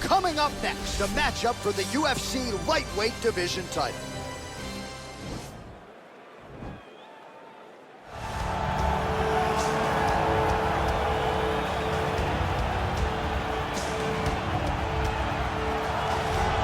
Coming up next, a matchup for the UFC lightweight division title.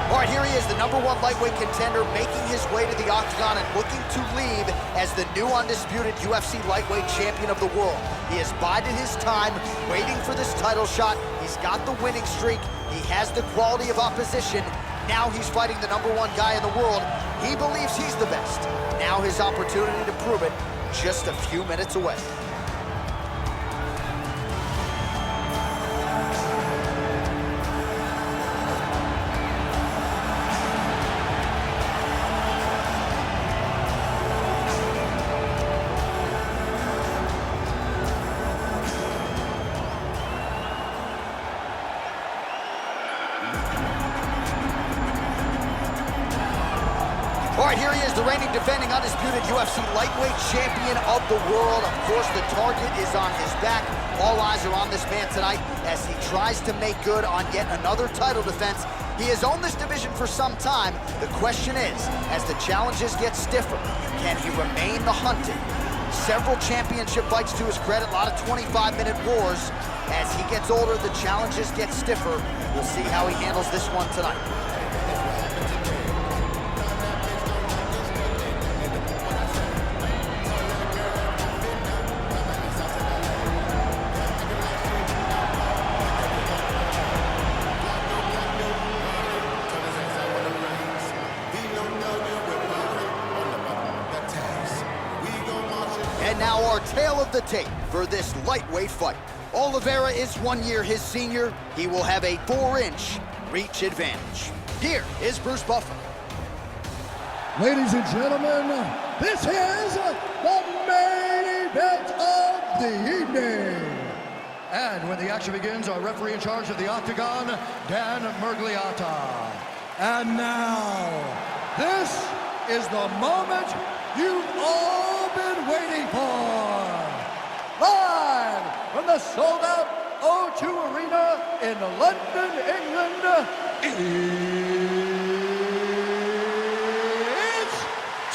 All right, here he is, the #1 lightweight contender, making his way to the octagon and looking to leave as the new undisputed UFC lightweight champion of the world. He has bided his time, waiting for this title shot. He's got the winning streak. He has the quality of opposition. Now he's fighting the #1 guy in the world. He believes he's the best. Now his opportunity to prove it, just a few minutes away. All right, here he is, the reigning, defending, undisputed UFC lightweight champion of the world. Of course, the target is on his back. All eyes are on this man tonight as he tries to make good on yet another title defense. He has owned this division for some time. The question is, as the challenges get stiffer, can he remain the hunted? Several championship fights to his credit, a lot of 25-minute wars. As he gets older, the challenges get stiffer. We'll see how he handles this one tonight. And now our tale of the tape for this lightweight fight. Oliveira is 1 year his senior. He will have a 4-inch reach advantage. Here is Bruce Buffer. Ladies and gentlemen, this is the main event of the evening. And when the action begins, our referee in charge of the octagon, Dan Mergliata. And now, this is the moment you've all been waiting for. Live from the sold-out O2 Arena in London, England, it's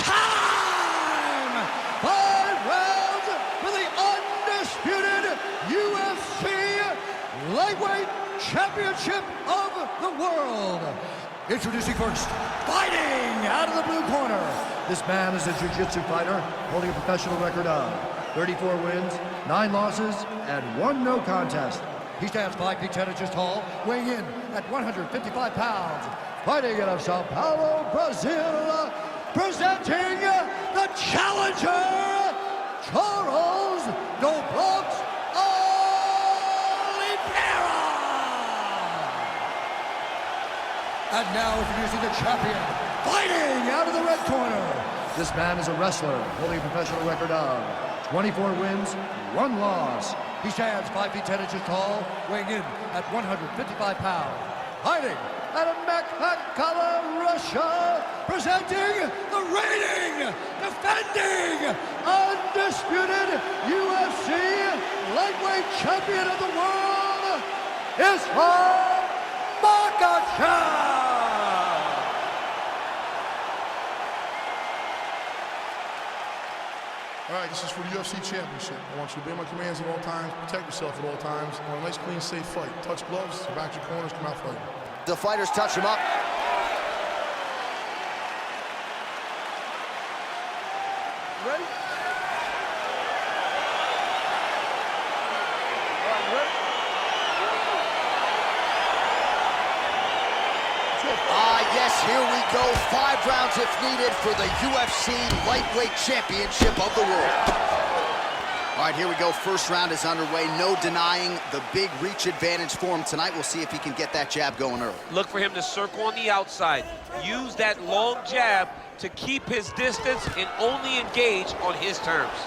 time! 5 rounds for the undisputed UFC Lightweight Championship of the World. Introducing first, fighting out of the blue corner. This man is a jiu-jitsu fighter holding a professional record of 34 wins, 9 losses, and 1 no contest. He stands 5 feet 10 inches tall, weighing in at 155 pounds. Fighting out of Sao Paulo, Brazil, presenting the challenger, Charles Bout Oliveira. And now introducing the champion, fighting out of the red corner. This man is a wrestler holding a professional record of 24 wins, 1 loss. He stands 5 feet 10 inches tall, weighing in at 155 pounds. Fighting out of Makhachev, Russia, presenting the reigning, defending, undisputed UFC lightweight champion of the world, is Makhachev. All right, this is for the UFC Championship. I want you to obey my commands at all times, protect yourself at all times. I want a nice, clean, safe fight. Touch gloves, back your corners, come out fighting. The fighters touch him up. Ready? Yes, here we go. 5 rounds if needed for the UFC Lightweight Championship of the world. All right, here we go. First round is underway. No denying the big reach advantage for him tonight. We'll see if he can get that jab going early. Look for him to circle on the outside. Use that long jab to keep his distance and only engage on his terms.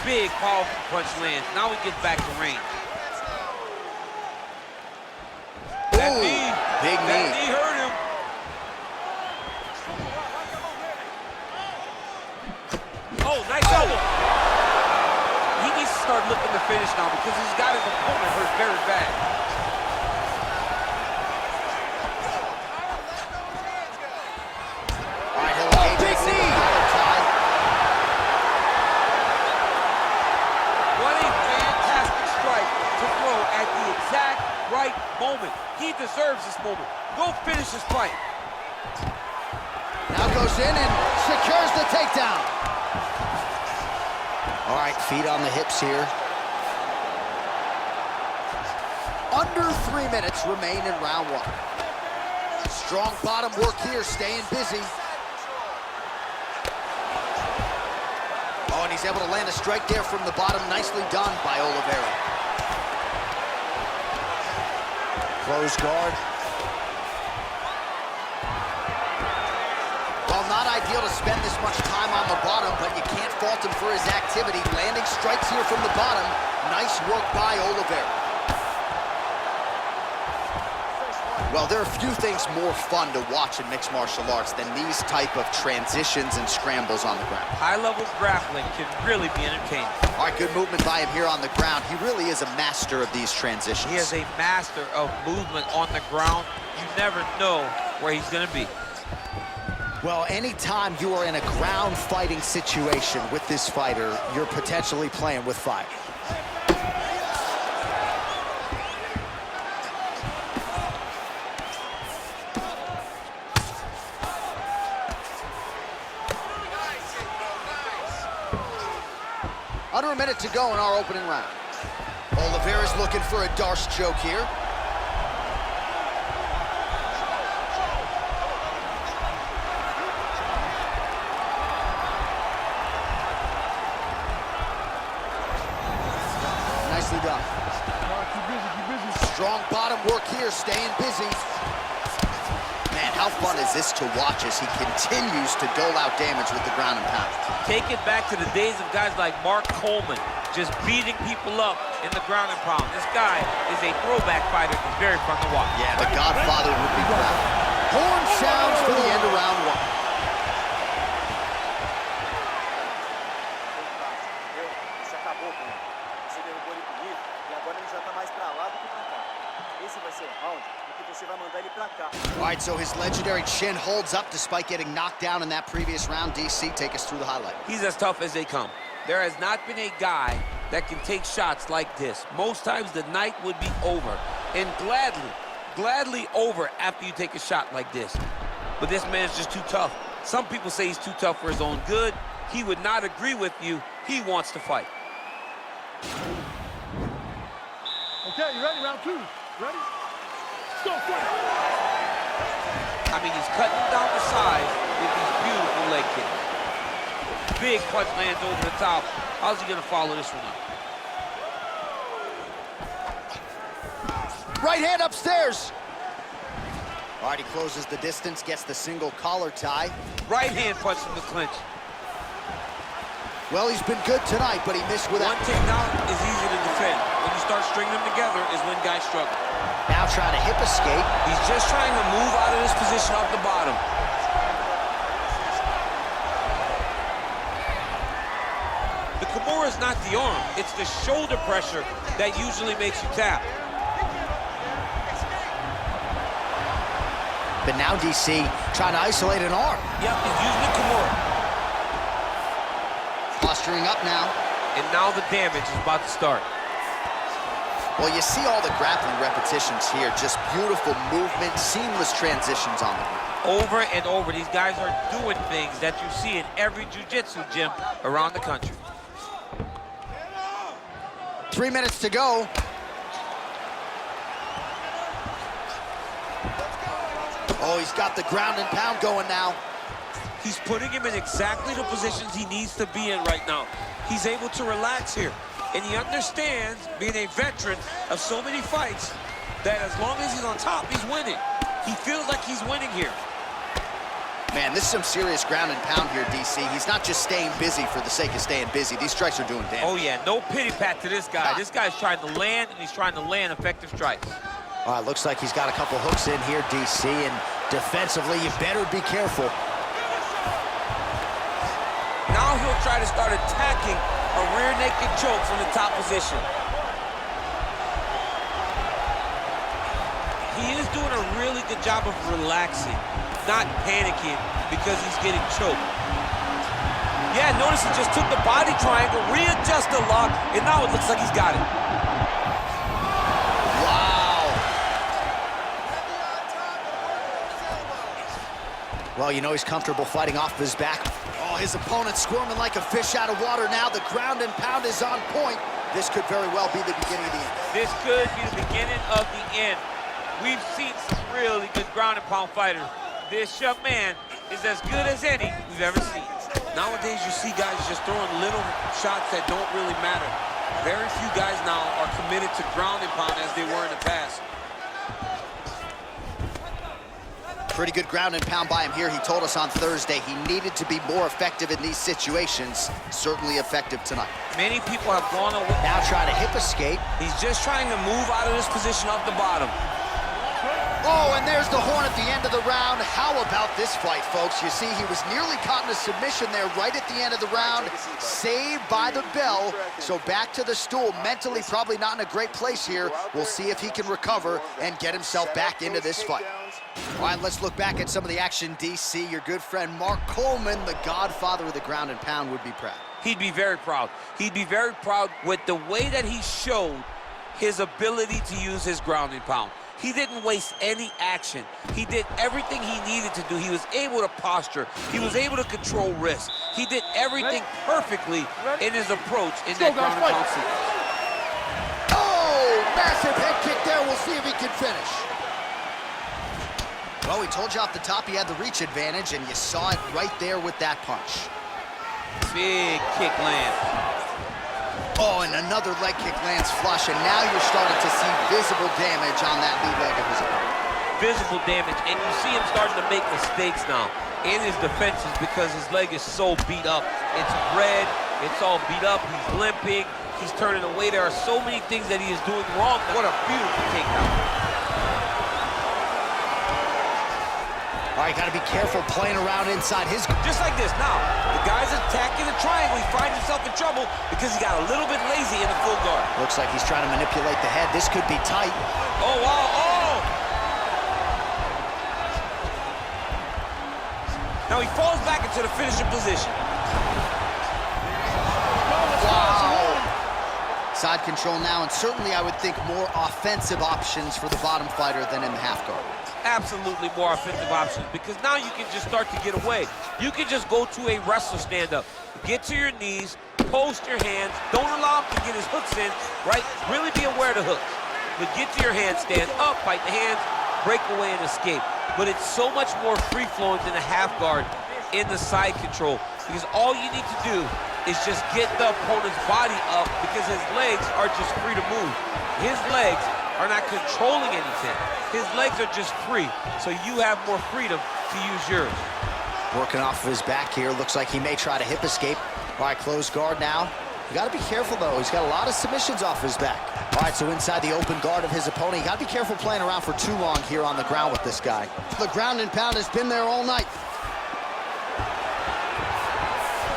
Big, powerful punch lands. Now he gets back to range. That knee. Big knee. That knee hurt him. Oh, nice elbow. He needs to start looking to finish now because he's got his opponent hurt very bad. right moment. He deserves this moment. Go finish this fight. Now goes in and secures the takedown. All right, feet on the hips here. Under 3 minutes remain in round one. Strong bottom work here, staying busy. Oh, and he's able to land a strike there from the bottom. Nicely done by Oliveira. Close guard. Well, not ideal to spend this much time on the bottom, but you can't fault him for his activity. Landing strikes here from the bottom. Nice work by Oliveira. Well, there are few things more fun to watch in mixed martial arts than these type of transitions and scrambles on the ground. High-level grappling can really be entertaining. All right, good movement by him here on the ground. He really is a master of these transitions. He is a master of movement on the ground. You never know where he's going to be. Well, anytime you are in a ground fighting situation with this fighter, you're potentially playing with fire. Under a minute to go in our opening round. Oliveira's looking for a Darce choke here. Nicely done. Strong bottom work here, staying busy. Man, how fun is this to watch as he continues to dole out damage with the ground and pound? Take it back to the days of guys like Mark Coleman, just beating people up in the ground and pound. This guy is a throwback fighter. It's very fun to watch. Yeah, the Godfather would be proud. Horn sounds for the end of round one. All right, so his legendary chin holds up despite getting knocked down in that previous round. DC, take us through the highlight. He's as tough as they come. There has not been a guy that can take shots like this. Most times the night would be over, and gladly over after you take a shot like this. But this man is just too tough. Some people say he's too tough for his own good. He would not agree with you. He wants to fight. Okay, you ready? Round two. Ready? Go for it. I mean, he's cutting down the side with these beautiful leg kicks. Big punch lands over the top. How's he gonna follow this one up? Right hand upstairs. All right, he closes the distance, gets the single collar tie. Right hand punch from the clinch. Well, he's been good tonight, but he missed with that. One takedown is easy to defend. When you start stringing them together is when guys struggle. Now trying to hip escape. He's just trying to move out of this position off the bottom. The Kimura is not the arm. It's the shoulder pressure that usually makes you tap. But now DC trying to isolate an arm. Yep, he's using the Kimura. Posturing up now. And now the damage is about to start. Well, you see all the grappling repetitions here. Just beautiful movement, seamless transitions on the ground. Over and over, these guys are doing things that you see in every jiu-jitsu gym around the country. 3 minutes to go. Oh, he's got the ground and pound going now. He's putting him in exactly the positions he needs to be in right now. He's able to relax here. And he understands, being a veteran of so many fights, that as long as he's on top, he's winning. He feels like he's winning here. Man, this is some serious ground and pound here, DC. He's not just staying busy for the sake of staying busy. These strikes are doing damage. Oh, yeah, no pity pat to this guy. This guy's trying to land, and he's trying to land effective strikes. All right, looks like he's got a couple hooks in here, DC, and defensively, you better be careful. Now he'll try to start attacking a rear naked choke from the top position. He is doing a really good job of relaxing, not panicking because he's getting choked. Yeah, notice he just took the body triangle, readjust the lock, and now it looks like he's got it. Wow. Well, you know he's comfortable fighting off his back. Oh, his opponent's squirming like a fish out of water now. The ground and pound is on point. This could very well be the beginning of the end. This could be the beginning of the end. We've seen some really good ground and pound fighters. This young man is as good as any we've ever seen. Nowadays, you see guys just throwing little shots that don't really matter. Very few guys now are committed to ground and pound as they were in the past. Pretty good ground and pound by him here. He told us on Thursday he needed to be more effective in these situations. Certainly effective tonight. Many people have gone away. Now trying to hip escape. He's just trying to move out of this position off the bottom. Oh, and there's the horn at the end of the round. How about this fight, folks? You see, he was nearly caught in a submission there right at the end of the round. Saved by the bell. So back to the stool. Mentally probably not in a great place here. We'll see if he can recover and get himself back into this fight. All right, let's look back at some of the action, DC. Your good friend Mark Coleman, the godfather of the ground and pound, would be proud. He'd be very proud. He'd be very proud with the way that he showed his ability to use his ground and pound. He didn't waste any action. He did everything he needed to do. He was able to posture. He was able to control wrist. He did everything perfectly in his approach in that ground and pound sequence. Oh, massive head kick there. We'll see if he can finish. Well, we told you off the top he had the reach advantage, and you saw it right there with that punch. Big kick lands. Oh, and another leg kick lands flush, and now you're starting to see visible damage on that lead leg of his opponent. Visible damage, and you see him starting to make mistakes now in his defenses because his leg is so beat up. It's red, it's all beat up, he's limping, he's turning away. There are so many things that he is doing wrong. What a beautiful takedown. All right, got to be careful playing around inside his... Just like this. Now, the guy's attacking the triangle. He finds himself in trouble because he got a little bit lazy in the full guard. Looks like he's trying to manipulate the head. This could be tight. Oh, wow, oh! Now he falls back into the finishing position. Wow. Side control now, and certainly I would think more offensive options for the bottom fighter than in the half guard. Absolutely more offensive options because now you can just start to get away. You can just go to a wrestler stand-up. Get to your knees, post your hands, don't allow him to get his hooks in, right? Really be aware of the hooks. But get to your hands, stand up, fight the hands, break away and escape. But it's so much more free-flowing than a half guard in the side control because all you need to do is just get the opponent's body up because his legs are just free to move. His legs are not controlling anything. His legs are just free, so you have more freedom to use yours. Working off of his back here. Looks like he may try to hip escape. All right, closed guard now. You got to be careful, though. He's got a lot of submissions off his back. All right, so inside the open guard of his opponent. You got to be careful playing around for too long here on the ground with this guy. The ground and pound has been there all night.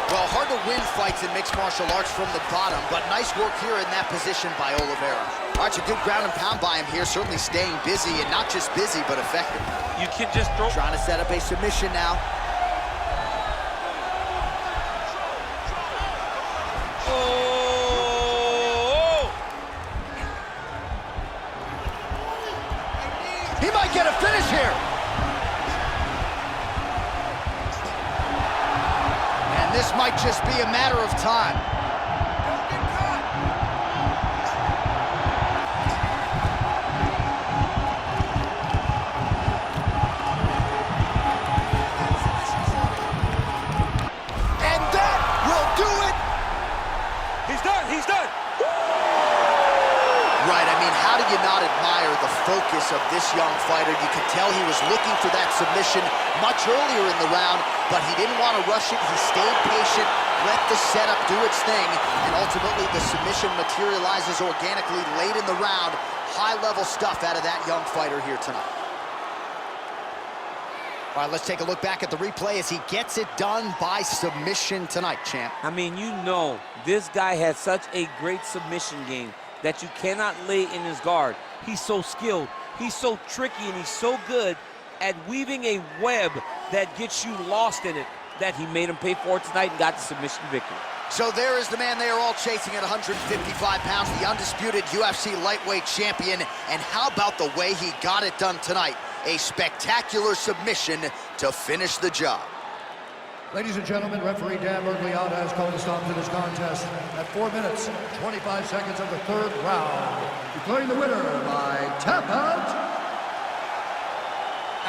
Well, hard to win fights in mixed martial arts from the bottom, but nice work here in that position by Oliveira. All right, so good ground and pound by him here, certainly staying busy, and not just busy, but effective. You can just throw... Trying to set up a submission now. Oh! He might get a finish here. This might just be a matter of time. And that will do it. He's done, he's done. Right, I mean, how do you not admire the focus of this young fighter? You could tell he was looking for that submission much earlier in the round, but he didn't want to rush it. He stayed patient, let the setup do its thing, and ultimately the submission materializes organically late in the round. High-level stuff out of that young fighter here tonight. All right, let's take a look back at the replay as he gets it done by submission tonight, champ. I mean, you know, this guy has such a great submission game that you cannot lay in his guard. He's so skilled, he's so tricky, and he's so good at weaving a web that gets you lost in it that he made him pay for it tonight and got the submission victory. So there is the man they are all chasing at 155 pounds, the undisputed UFC lightweight champion. And how about the way he got it done tonight? a spectacular submission to finish the job. Ladies and gentlemen, referee Dan Bout has called a stop to this contest at 4 minutes, 25 seconds of the third round, declaring the winner by tap out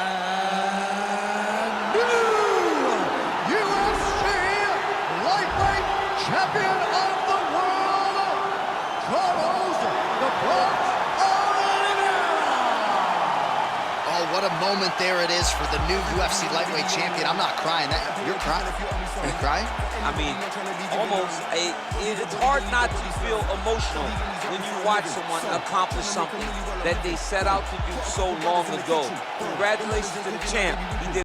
and new UFC lightweight champion of the world, Charles the Bronx Oliveira. Oh, what a moment there it is for the new UFC lightweight champion. I'm not crying. You're crying? Are you crying? I mean, almost. It's hard not to feel emotional when you watch someone accomplish something that they set out to do so long ago. Congratulations to the champ. He did